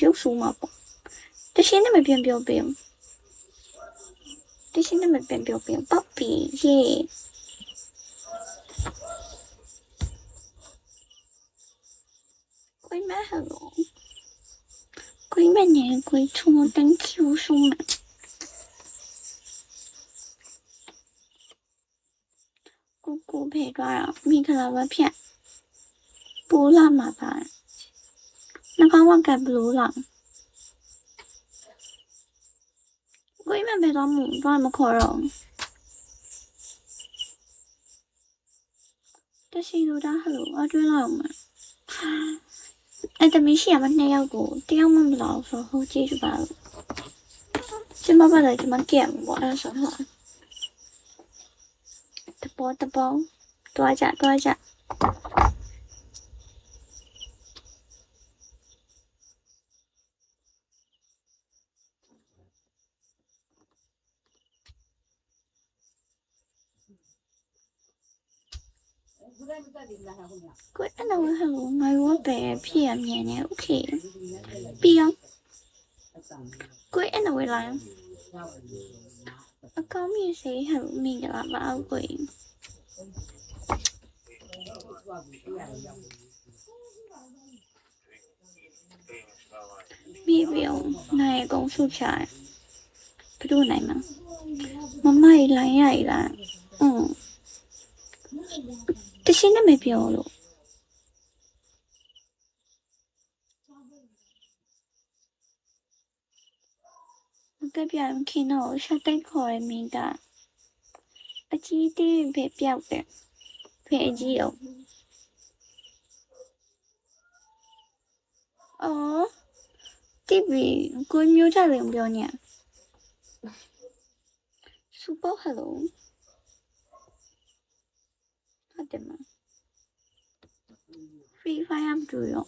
ပြုတ်ဆိုးမှာပေါ့တရှင်နဲ့မပြန်ပြောပေးဘူးတရှင်နဲ့မပြန်ပြောပေးပတ်ပီရေကိုမဟယ်လိုကိုမနဲ့ကိုထုံတန်းကျူဆိုမှာကိုဖေသွားတာမိခလာပဲဖြတ်ပိုးလာမှာပါနှကောင်းဝကဘလို့လားကိုမဘယ်တော့မှဘာမခေါ်တော့တရှိလို့ဒါဟယ်လိုအတွင်းလောက်မှာအဲ့တမီးရှိရမ2ယောက်ကိုတယောက်မှမလာဘူးဆိုဟုတ်ကြည့်ကြပါလို့ကျမပါလိုက်ကျမကြည့်မှာပေါ့အဲ့ဆိုတော့တပေါ်တွားကြကိုအဲ့တော့ဟယ်လိုငါရောပဲဖြစ်ရမြင်နေโอเคပြီးရောကိုအဲ့တော့လာအကောင်းကြီးစေဟယ်လိုမိကြပါဘာကိုပြီးပြောနိုင်ကုန်စုချာဘယ်လိုနိုင်မှာမမကြီးလိုင်းရည်လားတရှင်နဲ့မပြောလို့ကပြန်ခင်တော့ရှက်တိတ်ခေါ်ရမင်းကအကြီးသေးပဲပြောက်တယ်ဖေးကြီးအောင်အော်တိပြီကိုမျိုးကြတယ်ပြောညစူပါဟယ်လိုဟုတ်တယ်မ Free Fire တို့ရော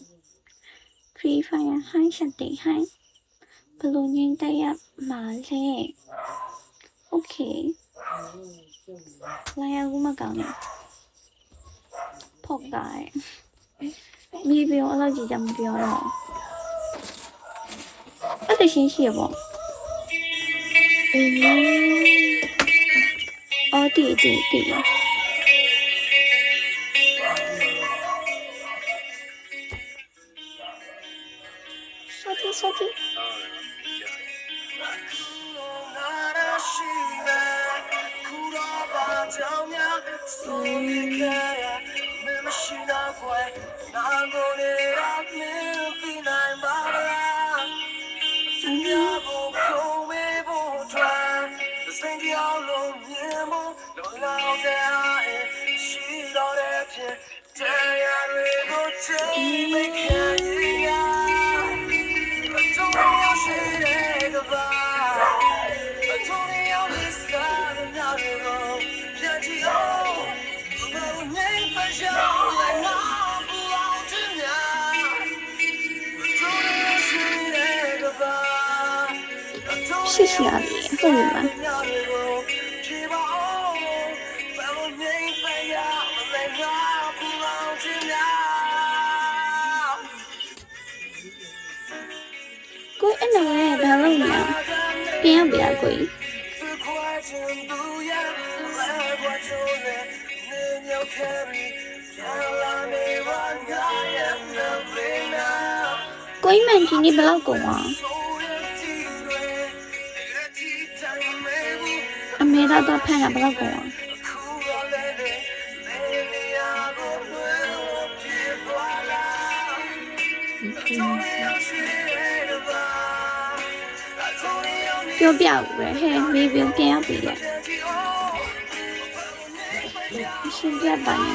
Free Fire ဟိုင်းချက်တိတ်ဟိုင်းဘလို့ငင်းတက်ရမှာလဲโอเคလာရကူမကောင်းနဲ့ဖောက်တာမိပြောအဲ့လိုကြည့်ကြမပြောတော့အဲ့ဒါရှင်းရှိရပေါ့အော်တီဆော့တီ谢谢啊你后面吗ကိုအဲ့လိုလေဘာလို့လဲပြန်ပြရကိုကိုမှန်ဒီနေ့ဘယ်လောက်ကုန်อ่ะအမေတော့ဖန်တာဘယ်လောက်ကုန်อ่ะပြောပြဦးပဲဟဲ့မေးပြန်ရောက်ပြီလေရှင်းပြပါနဲ့